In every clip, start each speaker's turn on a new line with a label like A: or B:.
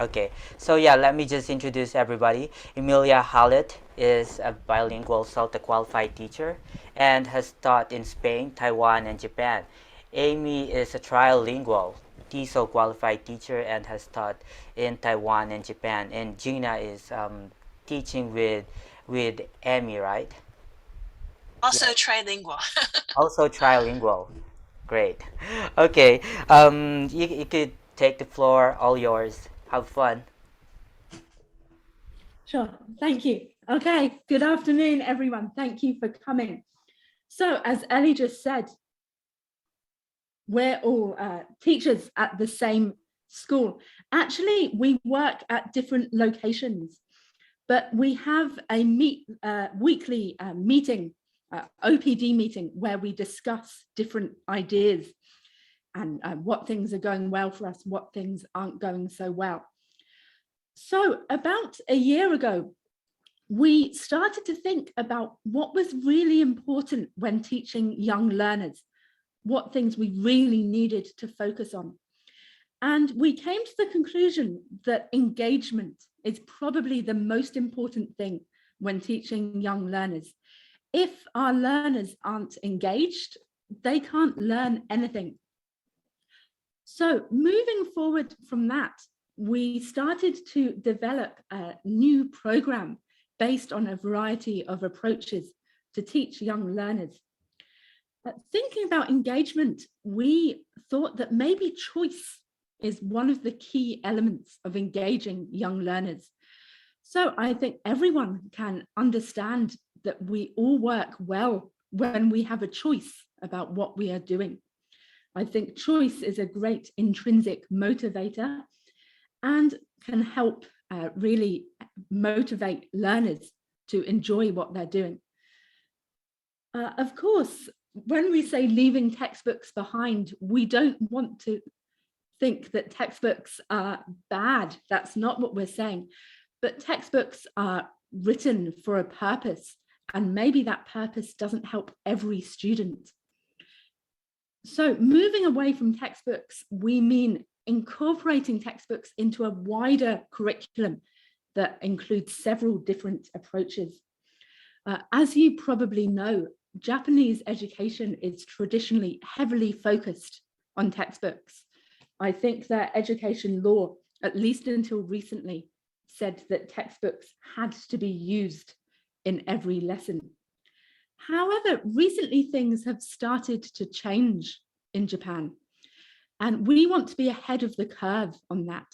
A: Okay, so yeah, let me just introduce everybody. Emelia Hallett is a bilingual SALTA qualified teacher and has taught in Spain, Taiwan, and Japan. Amy is a trilingual TESOL qualified teacher and has taught in Taiwan and Japan. And Gina is teaching with Amy, right?
B: Also trilingual.
A: Also trilingual. Great. Okay, you could take the floor, all yours. Have fun.
C: Sure, thank you. Okay, good afternoon, everyone. Thank you for coming. So as Ellie just said, we're all teachers at the same school. Actually, we work at different locations, but we have a weekly meeting, OPD meeting, where we discuss different ideas and what things are going well for us, what things aren't going so well. So about a year ago, we started to think about what was really important when teaching young learners, what things we really needed to focus on. And we came to the conclusion that engagement is probably the most important thing when teaching young learners. If our learners aren't engaged, they can't learn anything. So moving forward from that, we started to develop a new program based on a variety of approaches to teach young learners. Thinking about engagement, we thought that maybe choice is one of the key elements of engaging young learners. So I think everyone can understand that we all work well when we have a choice about what we are doing. I think choice is a great intrinsic motivator and can help really motivate learners to enjoy what they're doing. Of course, when we say leaving textbooks behind, we don't want to think that textbooks are bad. That's not what we're saying. But textbooks are written for a purpose, and maybe that purpose doesn't help every student. So moving away from textbooks, we mean incorporating textbooks into a wider curriculum that includes several different approaches. As you probably know, Japanese education is traditionally heavily focused on textbooks. I think their education law, at least until recently, said that textbooks had to be used in every lesson. However, recently things have started to change in Japan, and we want to be ahead of the curve on that.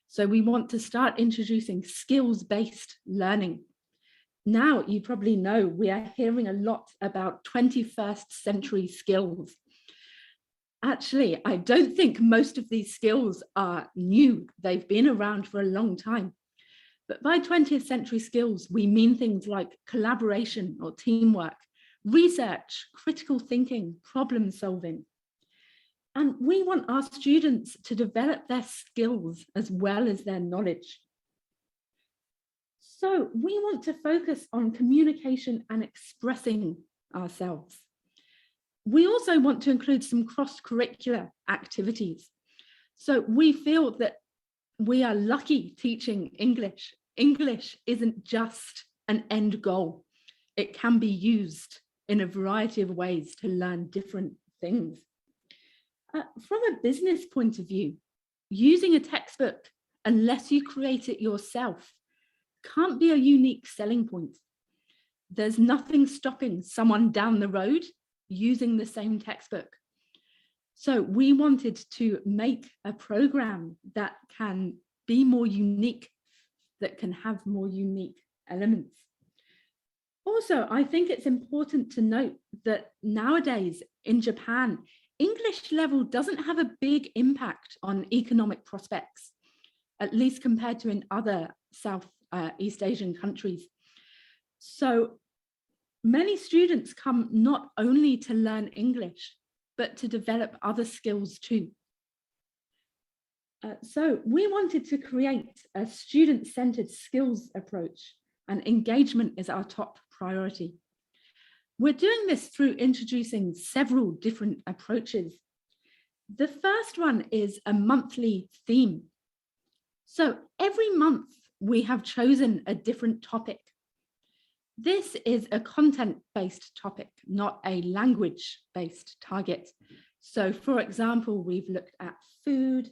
C: So we want to start introducing skills-based learning. Now, you probably know we are hearing a lot about 21st century skills. Actually, I don't think most of these skills are new. They've been around for a long time. But by 20th century skills, we mean things like collaboration or teamwork, research, critical thinking, problem solving. And we want our students to develop their skills as well as their knowledge. So we want to focus on communication and expressing ourselves. We also want to include some cross-curricular activities. So we feel that we are lucky teaching English. English isn't just an end goal. It can be used in a variety of ways to learn different things. From a business point of view, using a textbook, unless you create it yourself, can't be a unique selling point. There's nothing stopping someone down the road using the same textbook. So we wanted to make a program that can be more unique, that can have more unique elements. Also, I think it's important to note that nowadays in Japan, English level doesn't have a big impact on economic prospects, at least compared to in other Southeast Asian countries. So many students come not only to learn English, but to develop other skills too. So we wanted to create a student-centered skills approach, and engagement is our top priority. We're doing this through introducing several different approaches. The first one is a monthly theme. So every month we have chosen a different topic. This is a content-based topic, not a language-based target. So for example, we've looked at food,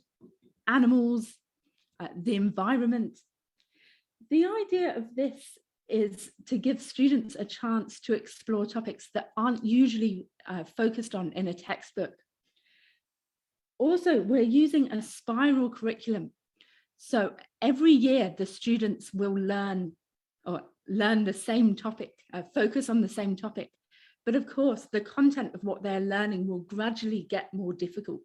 C: animals, the environment. The idea of this is to give students a chance to explore topics that aren't usually focused on in a textbook. Also, we're using a spiral curriculum. So every year the students will learn the same topic, focus on the same topic. But of course, the content of what they're learning will gradually get more difficult.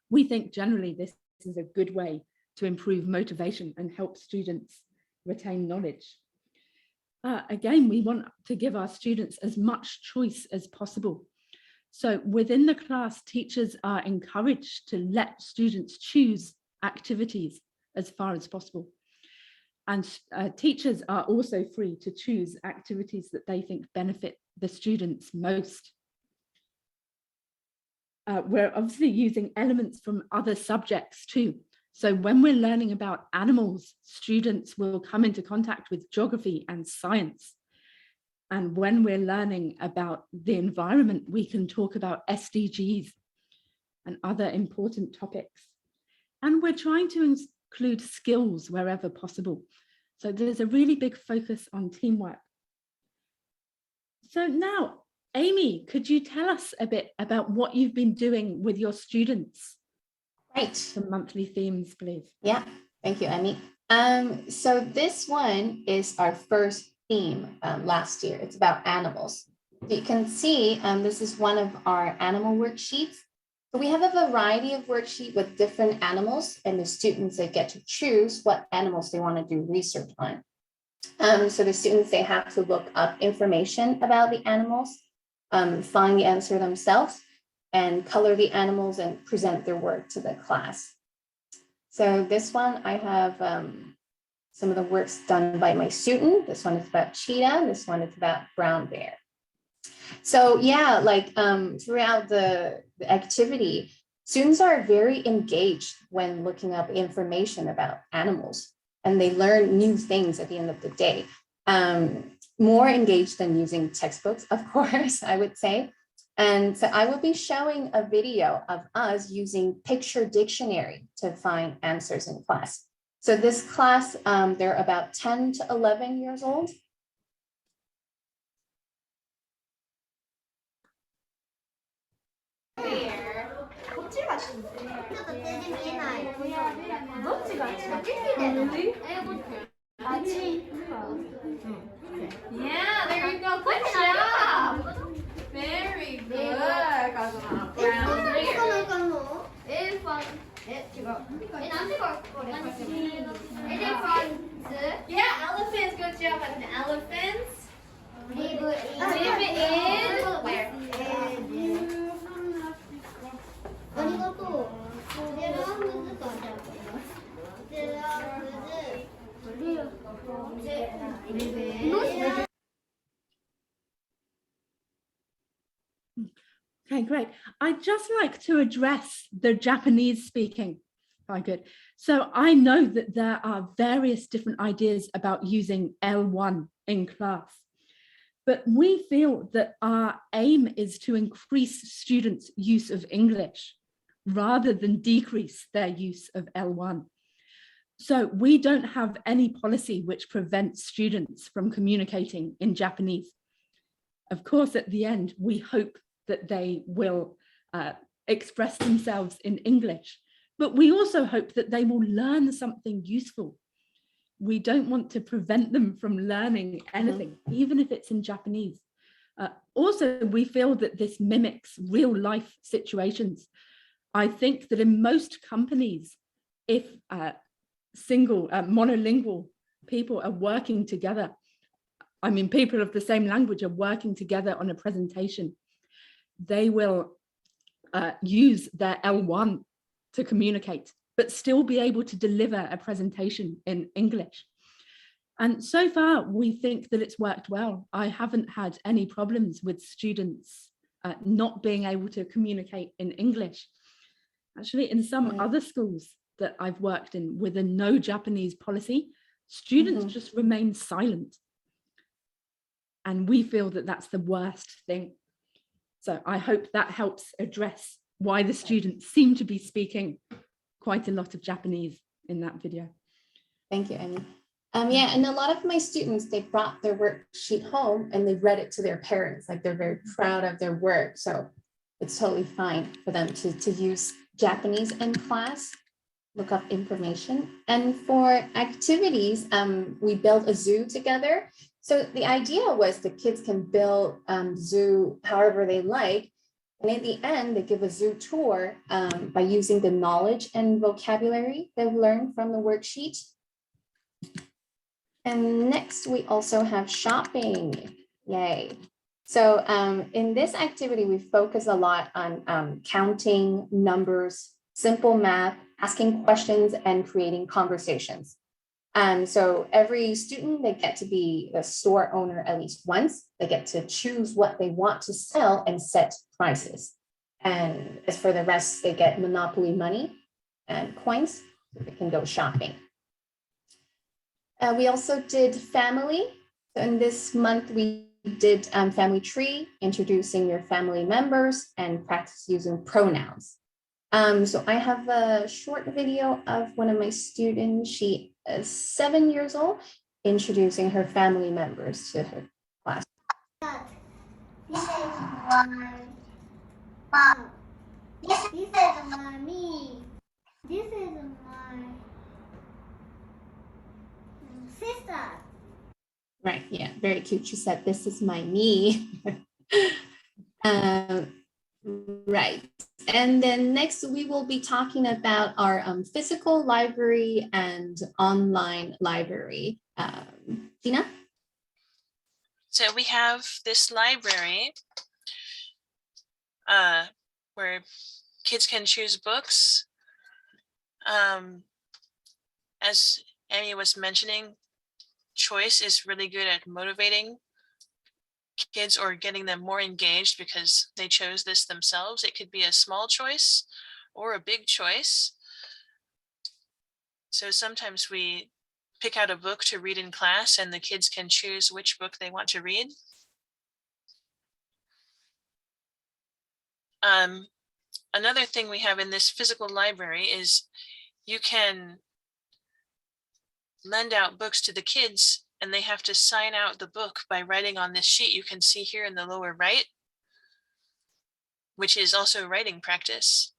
C: We think generally this is a good way to improve motivation and help students retain knowledge. Again, we want to give our students as much choice as possible. So within the class, teachers are encouraged to let students choose activities as far as possible. And teachers are also free to choose activities that they think benefit the students most. We're obviously using elements from other subjects too. So when we're learning about animals, students will come into contact with geography and science. And when we're learning about the environment, we can talk about SDGs and other important topics. And we're trying to include skills wherever possible. So there's a really big focus on teamwork. So now, Amy, could you tell us a bit about what you've been doing with your students?
D: Right.
C: Some monthly themes, please.
D: Yeah, thank you, Emmy. So this one is our first theme last year. It's about animals. You can see this is one of our animal worksheets. So we have a variety of worksheets with different animals, and the students, they get to choose what animals they want to do research on. So the students, they have to look up information about the animals, find the answer themselves, and color the animals and present their work to the class. So this one, I have some of the works done by my student. This one is about cheetah. This one is about brown bear. So yeah, like throughout the activity, students are very engaged when looking up information about animals, and they learn new things at the end of the day. More engaged than using textbooks, of course, I would say. And so I will be showing a video of us using picture dictionary to find answers in class. So this class, they're about 10 to 11 years old.
E: Yeah, there you go. Good job. Very good. Yeah, elephants. Good job on the elephants. Live in where?
C: Okay, great. I'd just like to address the Japanese speaking, if I could. So I know that there are various different ideas about using L1 in class, but we feel that our aim is to increase students' use of English rather than decrease their use of L1. So we don't have any policy which prevents students from communicating in Japanese. Of course, at the end, we hope that they will express themselves in English, but we also hope that they will learn something useful. We don't want to prevent them from learning anything, even if it's in Japanese. Also, we feel that this mimics real life situations. I think that in most companies, if monolingual people are working together, I mean, people of the same language are working together on a presentation, they will use their L1 to communicate, but still be able to deliver a presentation in English. And so far, we think that it's worked well. I haven't had any problems with students not being able to communicate in English. Actually, in some other schools, that I've worked in with a no Japanese policy, students just remain silent. And we feel that that's the worst thing. So I hope that helps address why the students seem to be speaking quite a lot of Japanese in that video.
D: Thank you, Amy. Yeah, and a lot of my students, they brought their worksheet home and they read it to their parents, like they're very proud of their work. So it's totally fine for them to use Japanese in class, look up information. And for activities, we built a zoo together. So the idea was the kids can build zoo however they like. And at the end, they give a zoo tour by using the knowledge and vocabulary they've learned from the worksheet. And next, we also have shopping. Yay. So in this activity, we focus a lot on counting numbers, simple math, asking questions, and creating conversations. So every student, they get to be the store owner at least once. They get to choose what they want to sell and set prices. And as for the rest, they get Monopoly money and coins so they can go shopping. We also did family. So in this month, we did family tree, introducing your family members and practice using pronouns. So I have a short video of one of my students. She is 7 years old, introducing her family members to her class.
E: This is my mom. This is my me. This is my sister.
D: Right, yeah, very cute. She said, this is my me. Right. And then next we will be talking about our physical library and online library. Gina?
B: So we have this library where kids can choose books. As Amy was mentioning, choice is really good at motivating kids or getting them more engaged because they chose this themselves. It could be a small choice or a big choice. So sometimes we pick out a book to read in class and the kids can choose which book they want to read. Another thing we have in this physical library is you can lend out books to the kids and they have to sign out the book by writing on this sheet you can see here in the lower right, which is also writing practice.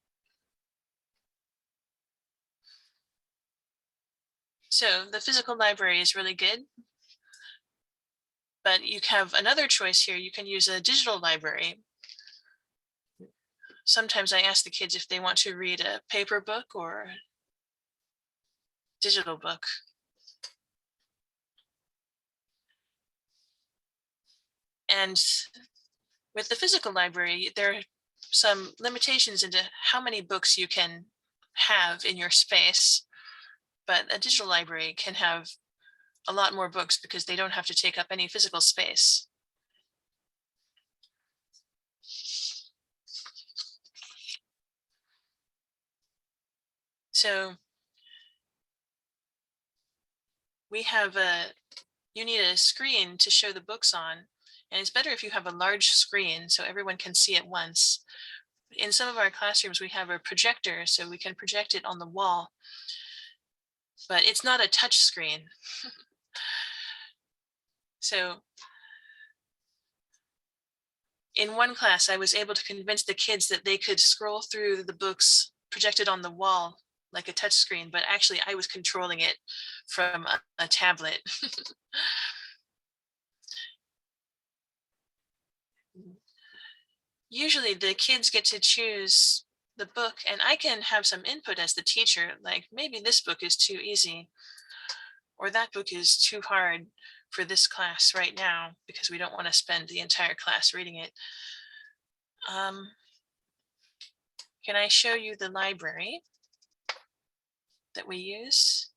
B: So the physical library is really good, but you have another choice here. You can use a digital library. Sometimes I ask the kids if they want to read a paper book or a digital book. And with the physical library, there are some limitations into how many books you can have in your space, but a digital library can have a lot more books because they don't have to take up any physical space. So we have you need a screen to show the books on, and it's better if you have a large screen so everyone can see it once. In some of our classrooms, we have a projector, so we can project it on the wall, but it's not a touch screen. So in one class, I was able to convince the kids that they could scroll through the books projected on the wall like a touch screen, but actually I was controlling it from a tablet. Usually the kids get to choose the book and I can have some input as the teacher, like maybe this book is too easy or that book is too hard for this class right now because we don't want to spend the entire class reading it. Can I show you the library that we use?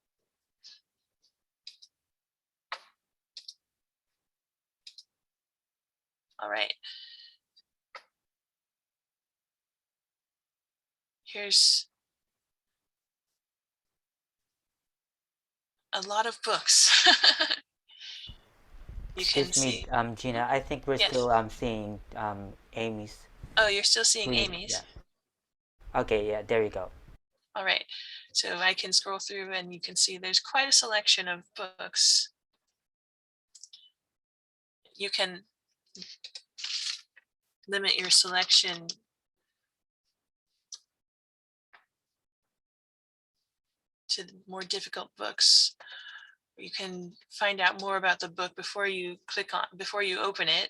B: All right. Here's a lot of books. You can
A: Excuse me,
B: see.
A: Gina, I think we're
B: Yes.
A: still seeing Amy's
B: Oh, you're still seeing
A: screen.
B: Amy's?
A: Yeah. Okay, yeah, there you go.
B: All right. So I can scroll through and you can see there's quite a selection of books. You can limit your selection to more difficult books. You can find out more about the book before you open it.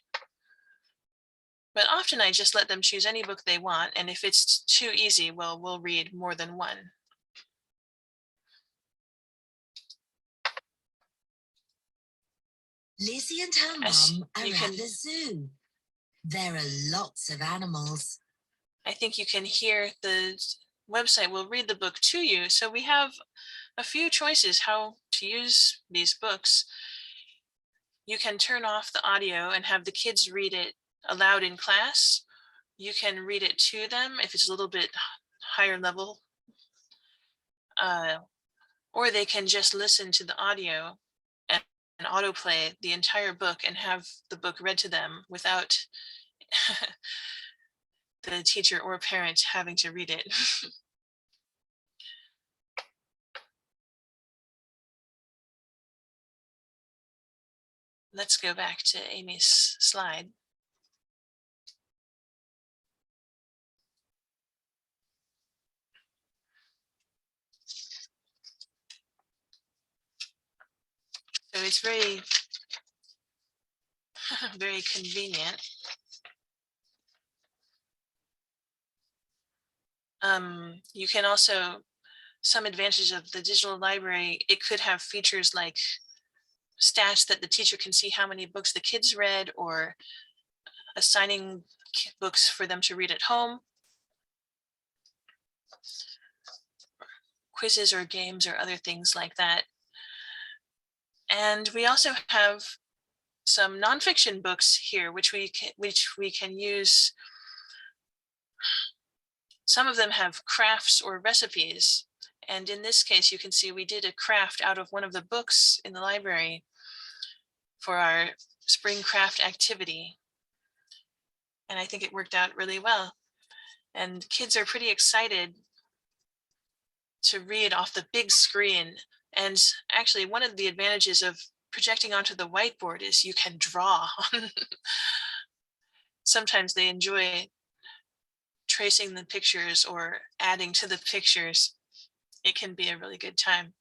B: But often I just let them choose any book they want, and if it's too easy, well, we'll read more than one.
F: Lizzie and her
B: As
F: mum are
B: you
F: at
B: can-
F: the zoo. There are lots of animals.
B: I think you can hear the website will read the book to you. So we have a few choices how to use these books. You can turn off the audio and have the kids read it aloud in class. You can read it to them if it's a little bit higher level. Or they can just listen to the audio and autoplay the entire book and have the book read to them without the teacher or parent having to read it. Let's go back to Amy's slide. So it's very, very convenient. You can also, some advantages of the digital library, it could have features like stats that the teacher can see how many books the kids read, or assigning books for them to read at home. Quizzes or games or other things like that. And we also have some nonfiction books here, which we can use. Some of them have crafts or recipes. And in this case, you can see we did a craft out of one of the books in the library for our spring craft activity. And I think it worked out really well. And kids are pretty excited to read off the big screen. And actually, one of the advantages of projecting onto the whiteboard is you can draw. Sometimes they enjoy tracing the pictures or adding to the pictures. It can be a really good time.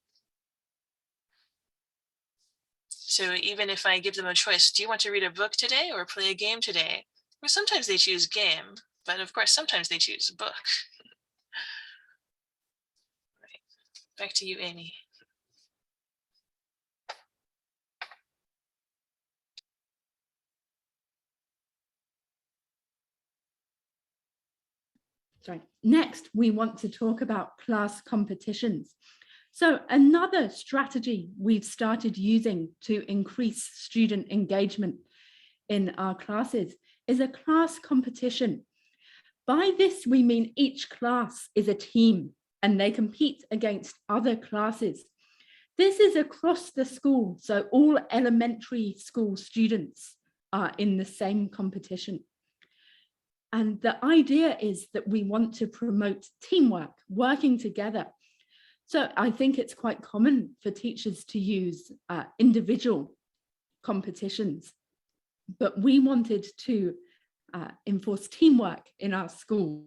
B: So even if I give them a choice, do you want to read a book today or play a game today? Well, sometimes they choose game, but of course, sometimes they choose a book. Right. Back to you, Amy.
C: Sorry. Next, we want to talk about class competitions. So another strategy we've started using to increase student engagement in our classes is a class competition. By this, we mean each class is a team and they compete against other classes. This is across the school, so all elementary school students are in the same competition. And the idea is that we want to promote teamwork, working together. So I think it's quite common for teachers to use individual competitions, but we wanted to enforce teamwork in our schools.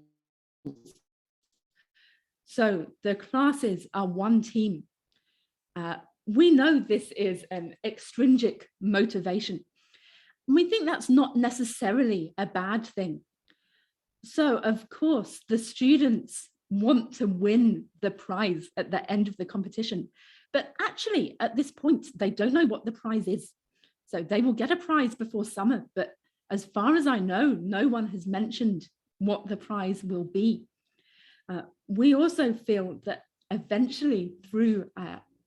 C: So the classes are one team. We know this is an extrinsic motivation. We think that's not necessarily a bad thing. So of course, the students want to win the prize at the end of the competition, but actually at this point, they don't know what the prize is. So they will get a prize before summer, but as far as I know, no one has mentioned what the prize will be. We also feel that eventually through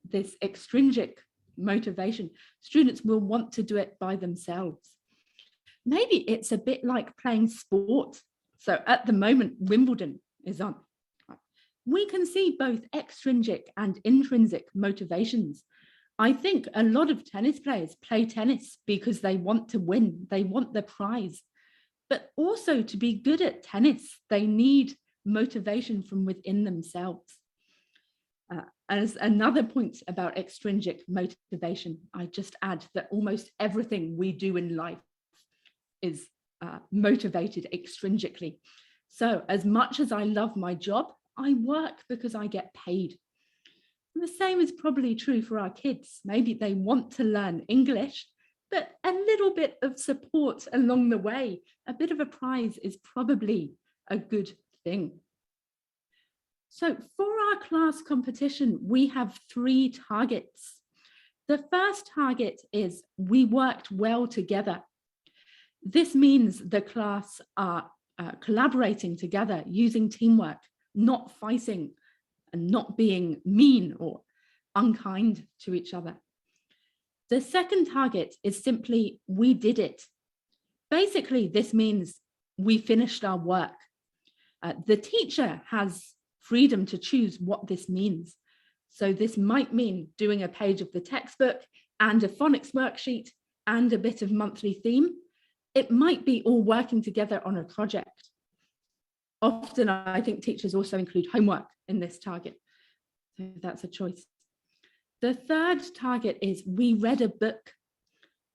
C: this extrinsic motivation, students will want to do it by themselves. Maybe it's a bit like playing sport. So at the moment, Wimbledon is on. We can see both extrinsic and intrinsic motivations. I think a lot of tennis players play tennis because they want to win, they want the prize. But also to be good at tennis, they need motivation from within themselves. As another point about extrinsic motivation, I just add that almost everything we do in life is motivated extrinsically. So as much as I love my job, I work because I get paid. And the same is probably true for our kids. Maybe they want to learn English, but a little bit of support along the way, a bit of a prize is probably a good thing. So for our class competition, we have 3 targets. The first target is we worked well together. This means the class are collaborating together, using teamwork, not fighting and not being mean or unkind to each other. The second target is simply we did it. Basically, this means we finished our work. The teacher has freedom to choose what this means. So this might mean doing a page of the textbook and a phonics worksheet and a bit of monthly theme. It might be all working together on a project. Often I think teachers also include homework in this target. So that's a choice. The third target is we read a book.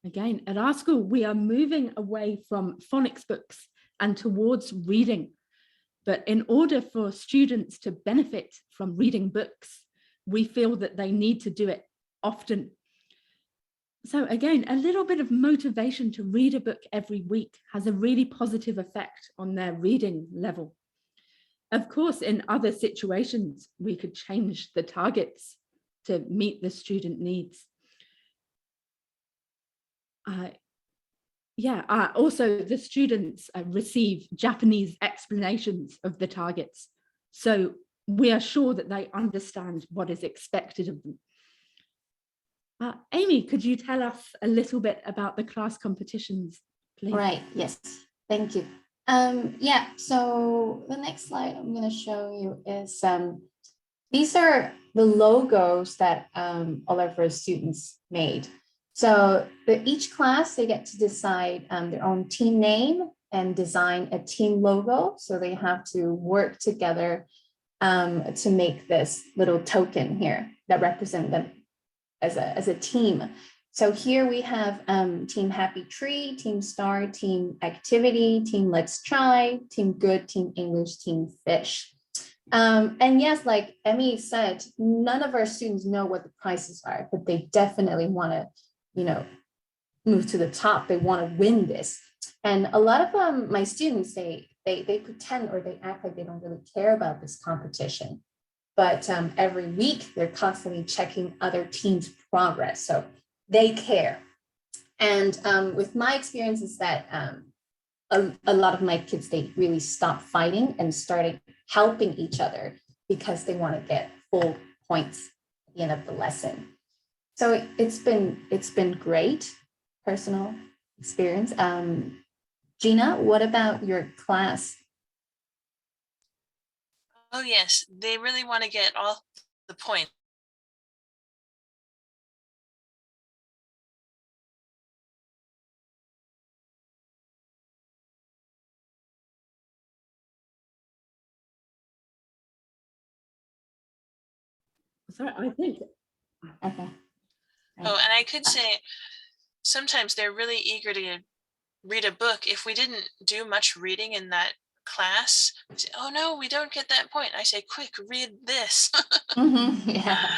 C: Again, at our school, we are moving away from phonics books and towards reading. But in order for students to benefit from reading books, we feel that they need to do it often. So again, a little bit of motivation to read a book every week has a really positive effect on their reading level. Of course, in other situations, we could change the targets to meet the student needs. Also the students receive Japanese explanations of the targets. So we are sure that they understand what is expected of them. Amy, could you tell us a little bit about the class competitions, please?
D: Right, yes, thank you. So the next slide I'm going to show you is, these are the logos that all of our students made. So each class, they get to decide their own team name and design a team logo. So they have to work together to make this little token here that represent them as a team. So here we have Team Happy Tree, Team Star, Team Activity, Team Let's Try, Team Good, Team English, Team Fish. And yes, like Emmy said, none of our students know what the prices are, but they definitely want to, move to the top. They want to win this. And a lot of my students, they pretend or they act like they don't really care about this competition. But every week they're constantly checking other teams' progress. So they care. And with my experience is that a lot of my kids, they really stopped fighting and started helping each other because they want to get full points at the end of the lesson. So it's been great personal experience. Gina, what about your class?
B: Oh yes, they really want to get all the points.
C: Sorry, I think.
D: Okay.
B: Oh, and I could say sometimes they're really eager to read a book. If we didn't do much reading in that class, we say, oh no, we don't get that point. I say, quick, read this.
D: Yeah.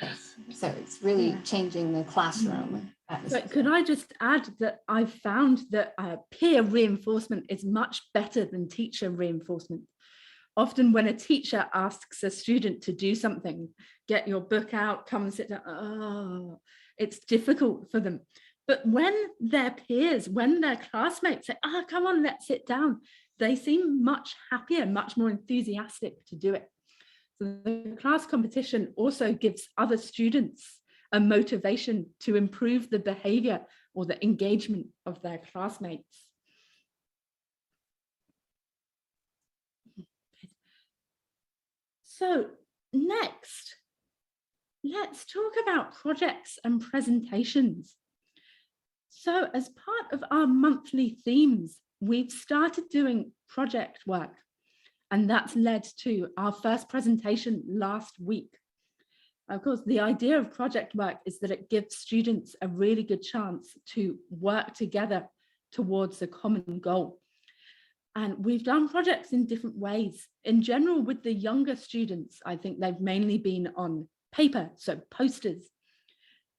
D: Yes. So it's really changing the classroom atmosphere.
C: But could I just add that I've found that peer reinforcement is much better than teacher reinforcement. Often when a teacher asks a student to do something, get your book out, come and sit down, it's difficult for them. But when their peers, when their classmates say, come on, let's sit down, they seem much happier, much more enthusiastic to do it. So the class competition also gives other students a motivation to improve the behavior or the engagement of their classmates. So next, let's talk about projects and presentations. So as part of our monthly themes, we've started doing project work, and that's led to our first presentation last week. Of course, the idea of project work is that it gives students a really good chance to work together towards a common goal. And we've done projects in different ways. In general, with the younger students, I think they've mainly been on paper, so posters.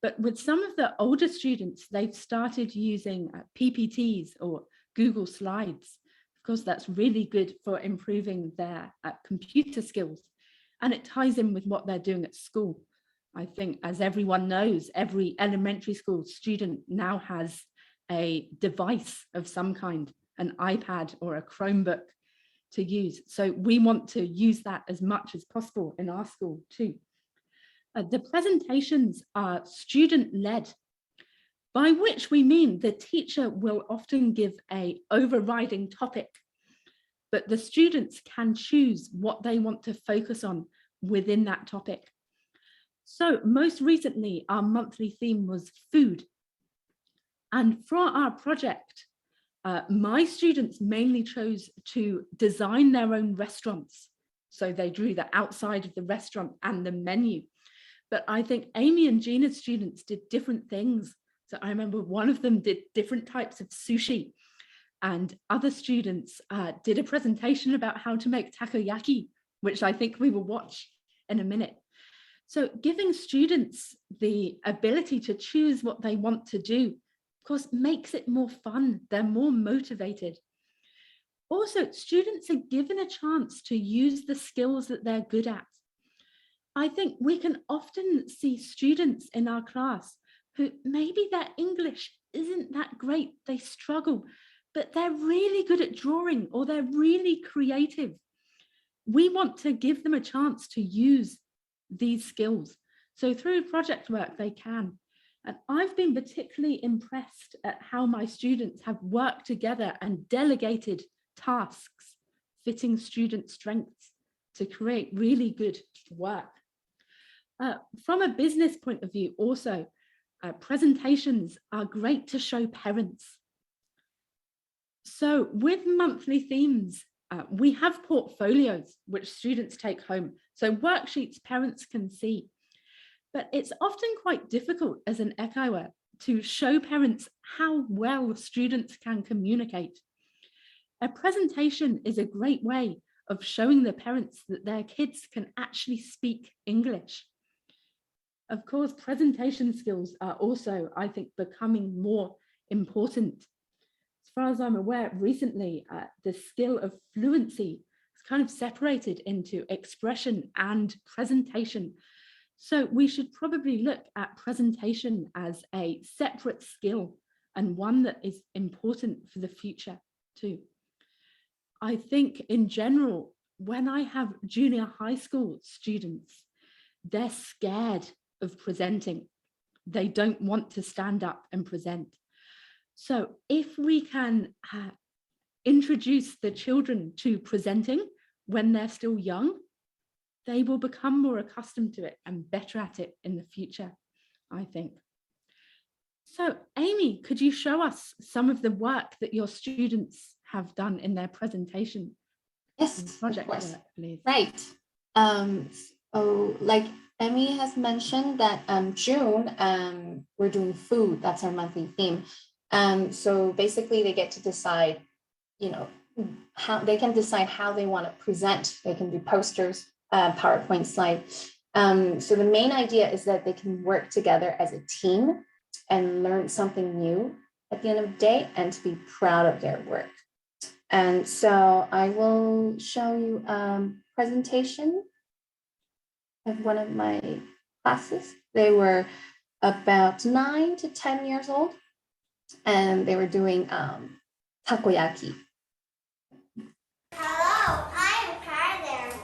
C: But with some of the older students, they've started using PPTs or Google Slides. Of course, that's really good for improving their computer skills. And it ties in with what they're doing at school. I think, as everyone knows, every elementary school student now has a device of some kind, an iPad or a Chromebook to use. So we want to use that as much as possible in our school too. The presentations are student-led, by which we mean the teacher will often give an overriding topic, but the students can choose what they want to focus on within that topic. So most recently, our monthly theme was food. And for our project, my students mainly chose to design their own restaurants. So they drew the outside of the restaurant and the menu. But I think Amy and Gina's students did different things. So I remember one of them did different types of sushi, and other students did a presentation about how to make takoyaki, which I think we will watch in a minute. So giving students the ability to choose what they want to do, of course, makes it more fun. They're more motivated. Also, students are given a chance to use the skills that they're good at. I think we can often see students in our class who maybe their English isn't that great, they struggle, but they're really good at drawing or they're really creative. We want to give them a chance to use these skills. So through project work, they can. And I've been particularly impressed at how my students have worked together and delegated tasks fitting student strengths to create really good work. From a business point of view, also, presentations are great to show parents. So with monthly themes, we have portfolios which students take home. So worksheets parents can see. But it's often quite difficult as an echoer to show parents how well students can communicate. A presentation is a great way of showing the parents that their kids can actually speak English. Of course, presentation skills are also, I think, becoming more important. As far as I'm aware, recently, the skill of fluency is kind of separated into expression and presentation. So we should probably look at presentation as a separate skill and one that is important for the future too. I think in general, when I have junior high school students, they're scared of presenting. They don't want to stand up and present. So if we can introduce the children to presenting when they're still young, they will become more accustomed to it and better at it in the future, I think. So Amy, could you show us some of the work that your students have done in their presentation?
D: Yes,
C: project
D: of course.
C: Work, please.
D: Right. So like Emmy has mentioned that June, we're doing food. That's our monthly theme. So basically they get to decide, how they can decide how they want to present. They can do posters, PowerPoint slides. So the main idea is that they can work together as a team and learn something new at the end of the day and to be proud of their work. And so I will show you a presentation of one of my classes. They were about 9 to 10 years old, and they were doing takoyaki.
E: Hello, I'm Carter.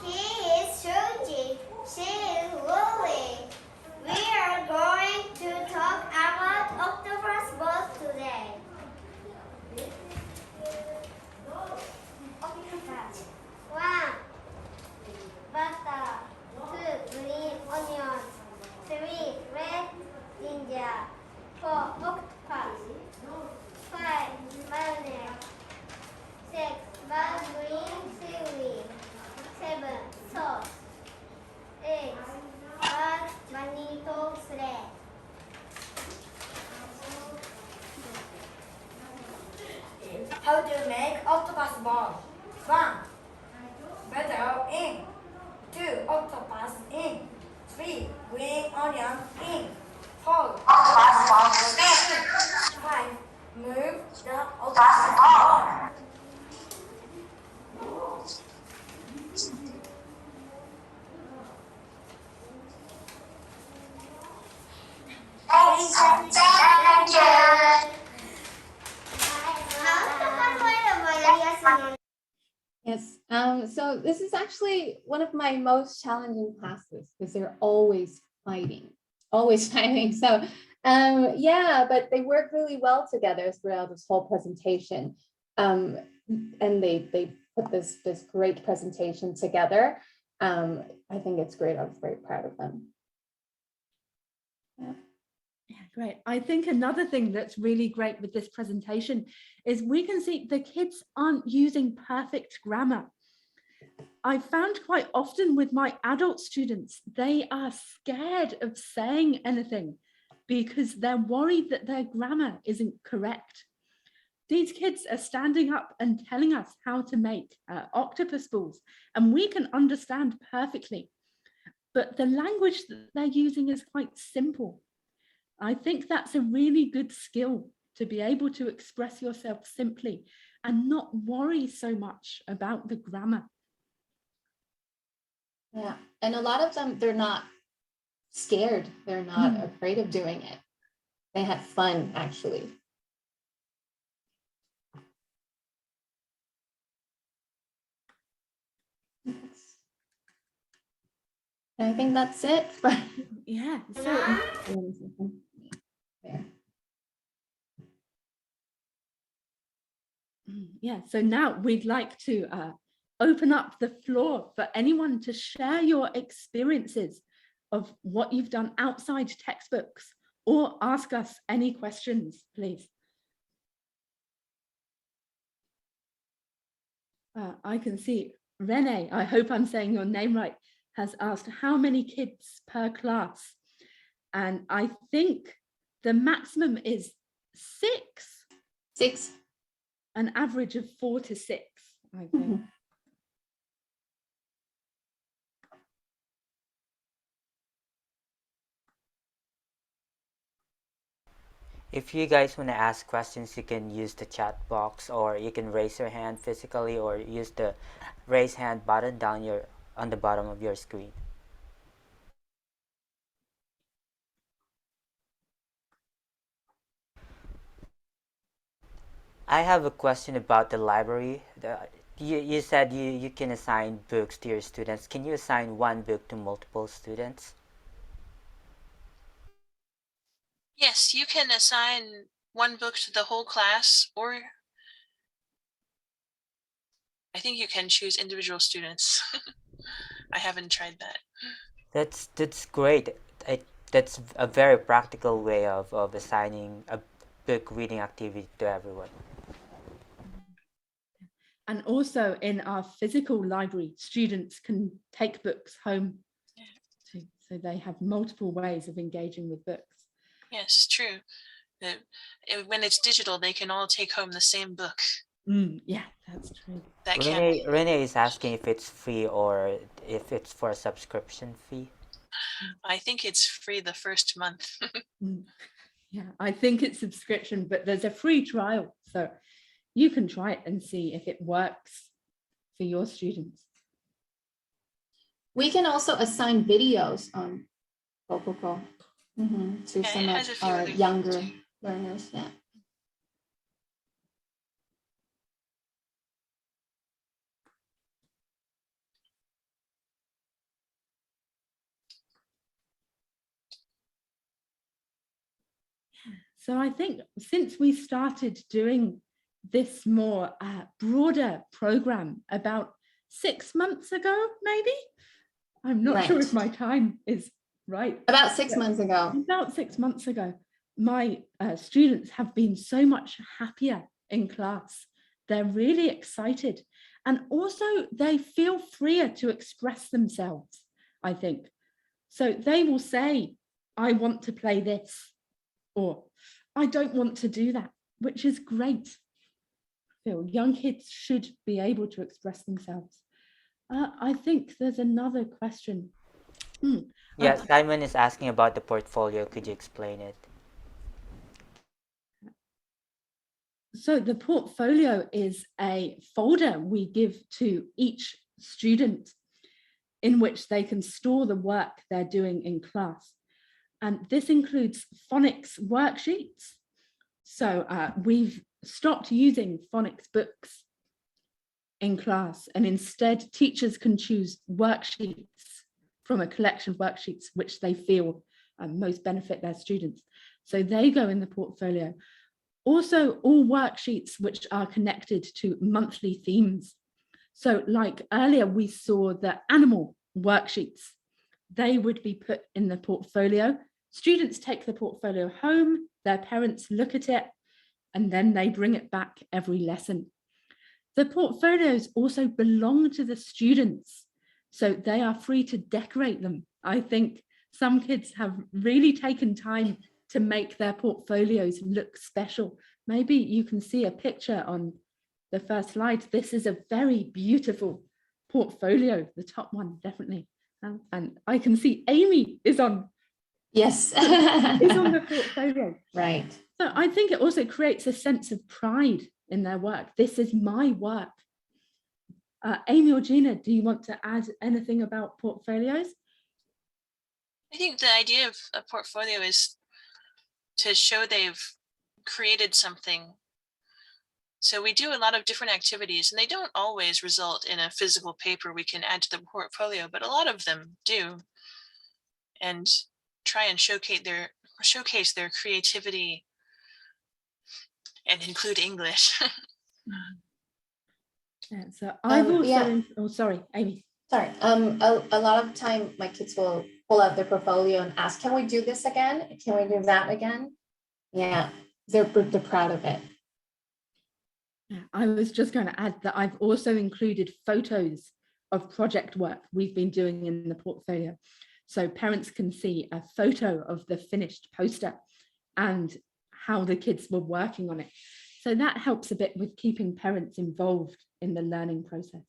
E: He is Shuji. She is Lily. We are going to talk about octopus balls today. Octopus. 1. Butter. 2. Green onions. How to make octopus ball. 1. Butter in. 2. Octopus in. 3. Green onion in. 4. Octopus ball in. 5. Move the octopus ball.
D: Yes, so this is actually one of my most challenging classes because they're always fighting. So yeah, but they work really well together throughout this whole presentation. And they put this great presentation together. I think it's great. I was very proud of them. Yeah.
C: Yeah, great. I think another thing that's really great with this presentation is we can see the kids aren't using perfect grammar. I found quite often with my adult students, they are scared of saying anything because they're worried that their grammar isn't correct. These kids are standing up and telling us how to make octopus balls, and we can understand perfectly. But the language that they're using is quite simple. I think that's a really good skill to be able to express yourself simply and not worry so much about the grammar.
D: Yeah, and a lot of them, they're not scared. They're not afraid of doing it. They had fun, actually. I think that's it.
C: Yeah, so
D: there.
C: Yeah, so now we'd like to open up the floor for anyone to share your experiences of what you've done outside textbooks, or ask us any questions, please. I can see Rene, I hope I'm saying your name right, has asked how many kids per class? And I think the maximum is 6.
D: 6.
C: An average of 4 to 6, I think.
A: If you guys want to ask questions, you can use the chat box, or you can raise your hand physically, or use the raise hand button down on the bottom of your screen. I have a question about the library. You said you can assign books to your students. Can you assign one book to multiple students?
B: Yes, you can assign one book to the whole class, or I think you can choose individual students. I haven't tried that.
A: That's great. That's a very practical way of assigning a book reading activity to everyone.
C: And also in our physical library, students can take books home too, so they have multiple ways of engaging with books.
B: Yes, true. When it's digital, they can all take home the same book.
C: Yeah, that's true.
B: That
A: Rene is asking if it's free or if it's for a subscription fee.
B: I think it's free the first month.
C: Yeah, I think it's subscription, but there's a free trial, so you can try it and see if it works for your students.
D: We can also assign videos on bokoco to some of our younger learners. Yeah.
C: So I think since we started doing this more broader program about 6 months ago, maybe, I'm not sure if my time is right.
D: About 6 months ago.
C: About 6 months ago, my students have been so much happier in class. They're really excited. And also they feel freer to express themselves, I think. So they will say, I want to play this, or I don't want to do that, which is great. I feel. Young kids should be able to express themselves. I think there's another question.
A: Yeah, Simon is asking about the portfolio. Could you explain it?
C: So the portfolio is a folder we give to each student in which they can store the work they're doing in class. And this includes phonics worksheets. So we've stopped using phonics books in class, and instead teachers can choose worksheets from a collection of worksheets which they feel most benefit their students. So they go in the portfolio. Also, all worksheets which are connected to monthly themes. So like earlier, we saw the animal worksheets. They would be put in the portfolio. Students take the portfolio home, their parents look at it, and then they bring it back every lesson. The portfolios also belong to the students, so they are free to decorate them. I think some kids have really taken time to make their portfolios look special. Maybe you can see a picture on the first slide. This is a very beautiful portfolio, the top one, definitely. And I can see Amy is on.
D: Yes.
C: Is on the portfolio.
D: Right.
C: So I think it also creates a sense of pride in their work. This is my work. Amy or Gina, do you want to add anything about portfolios?
B: I think the idea of a portfolio is to show they've created something. So we do a lot of different activities, and they don't always result in a physical paper we can add to the portfolio, but a lot of them do. And try and showcase their creativity and include English.
C: Yeah, so I've also,
D: yeah.
C: Oh, sorry, Amy.
D: Sorry. A lot of time my kids will pull out their portfolio and ask, can we do this again? Can we do that again? Yeah, they're proud of it.
C: Yeah, I was just going to add that I've also included photos of project work we've been doing in the portfolio. So parents can see a photo of the finished poster and how the kids were working on it. So that helps a bit with keeping parents involved in the learning process.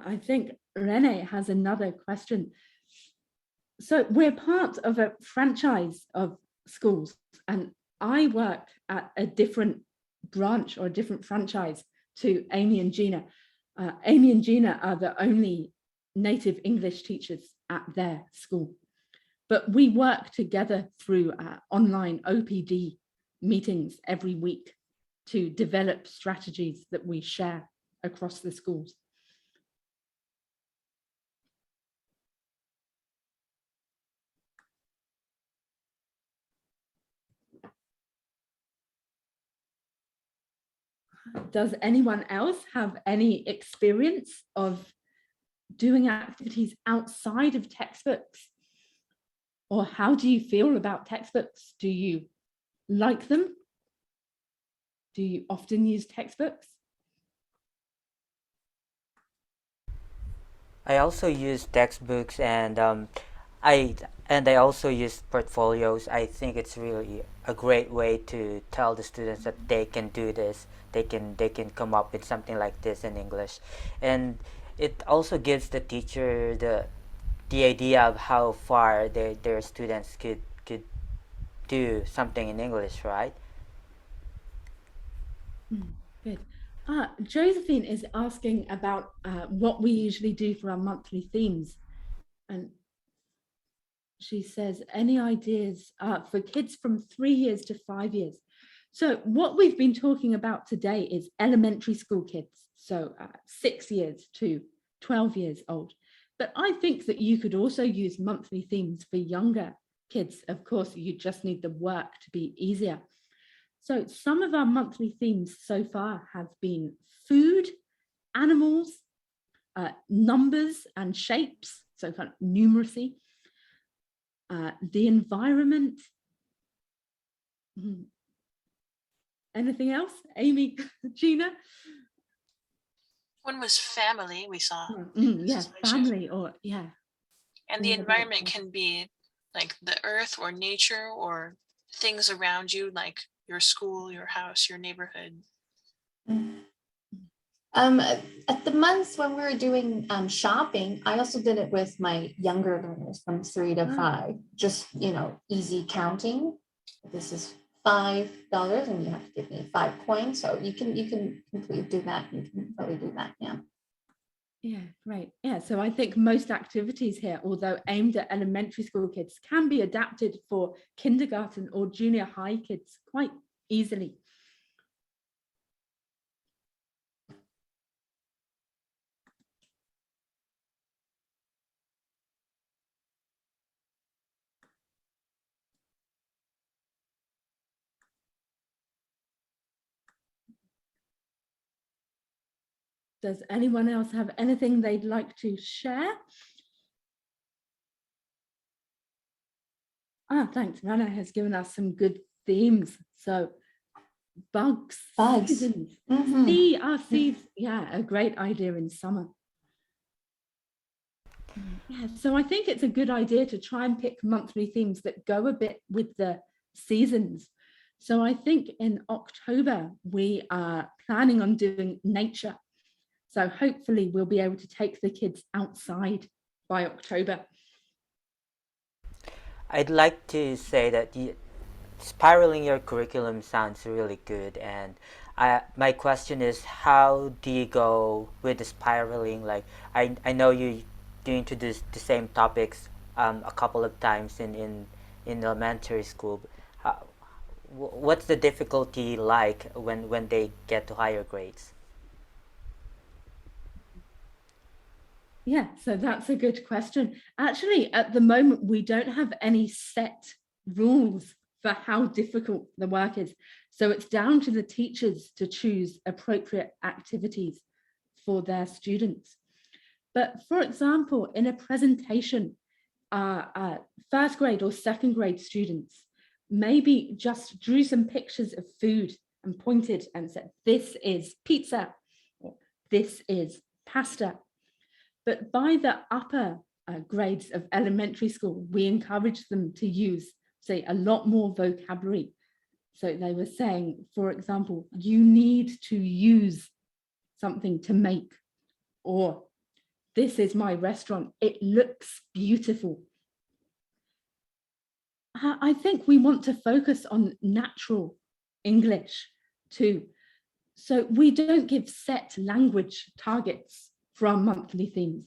C: I think Rene has another question. So we're part of a franchise of schools, and I work at a different branch or a different franchise to Amy and Gina. Amy and Gina are the only native English teachers at their school, but we work together through online OPD meetings every week to develop strategies that we share across the schools. Does anyone else have any experience of doing activities outside of textbooks? Or how do you feel about textbooks? Do you like them? Do you often use textbooks?
A: I also use textbooks, and I also use portfolios. I think it's really a great way to tell the students that they can do this. They can come up with something like this in English, and it also gives the teacher the idea of how far their students could do something in English, right?
C: Good. Josephine is asking about what we usually do for our monthly themes, and she says, any ideas for kids from 3 years to 5 years? So what we've been talking about today is elementary school kids, so 6 years to 12 years old. But I think that you could also use monthly themes for younger kids. Of course, you just need the work to be easier. So some of our monthly themes so far have been food, animals, numbers and shapes, so kind of numeracy, the environment. Anything else? Amy, Gina?
B: One was family, we saw.
C: Yeah, family or yeah.
B: And the environment can be like the earth or nature or things around you, like your school, your house, your neighborhood.
D: At the months when we were doing shopping, I also did it with my younger learners from 3 to 5, just, easy counting. This is $5 and you have to give me 5 coins. So you can completely do that. You can probably do that. Yeah.
C: Yeah, great. Yeah, so I think most activities here, although aimed at elementary school kids, can be adapted for kindergarten or junior high kids quite easily. Does anyone else have anything they'd like to share? Thanks. Rana has given us some good themes. So bugs. Seasons. Seeds. Yeah, a great idea in summer. Yeah, so I think it's a good idea to try and pick monthly themes that go a bit with the seasons. So I think in October, we are planning on doing nature. So hopefully we'll be able to take the kids outside by October.
A: I'd like to say that spiraling your curriculum sounds really good, and my question is, how do you go with the spiraling? Like I know you introduced the same topics a couple of times in elementary school. What's the difficulty like when they get to higher grades?
C: Yeah, so that's a good question. Actually, at the moment, we don't have any set rules for how difficult the work is. So it's down to the teachers to choose appropriate activities for their students. But for example, in a presentation, first grade or second grade students maybe just drew some pictures of food and pointed and said, this is pizza, or this is pasta. But by the upper grades of elementary school, we encourage them to use, say, a lot more vocabulary. So they were saying, for example, you need to use something to make, or this is my restaurant, it looks beautiful. I think we want to focus on natural English too. So we don't give set language targets for our monthly themes.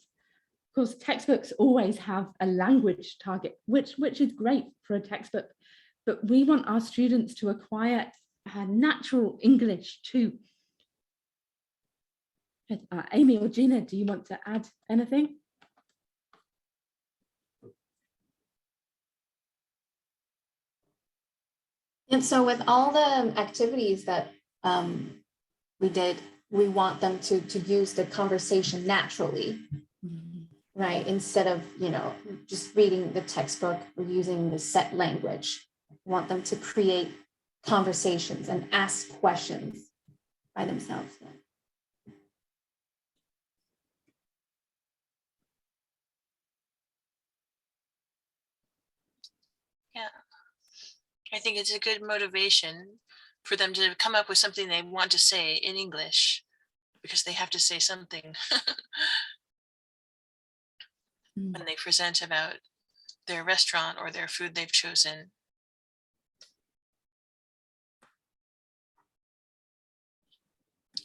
C: Of course, textbooks always have a language target, which is great for a textbook, but we want our students to acquire natural English too. Amy or Gina, do you want to add anything?
D: And so with all the activities that we did, we want them to use the conversation naturally, right? Instead of, just reading the textbook or using the set language. We want them to create conversations and ask questions by themselves.
B: Yeah, I think it's a good motivation for them to come up with something they want to say in English, because they have to say something when they present about their restaurant or their food they've chosen.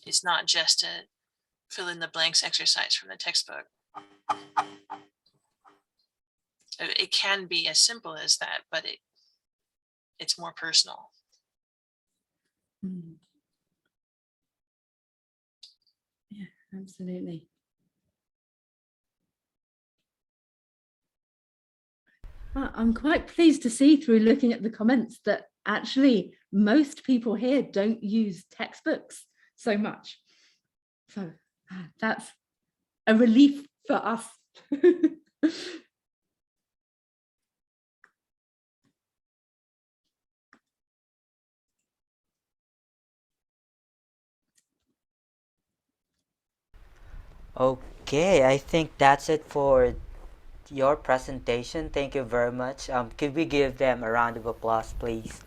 B: It's not just a fill in the blanks exercise from the textbook. It can be as simple as that, but it's more personal.
C: Yeah, absolutely. I'm quite pleased to see through looking at the comments that actually most people here don't use textbooks so much. So that's a relief for us.
A: Okay, I think that's it for your presentation. Thank you very much. Could we give them a round of applause, please?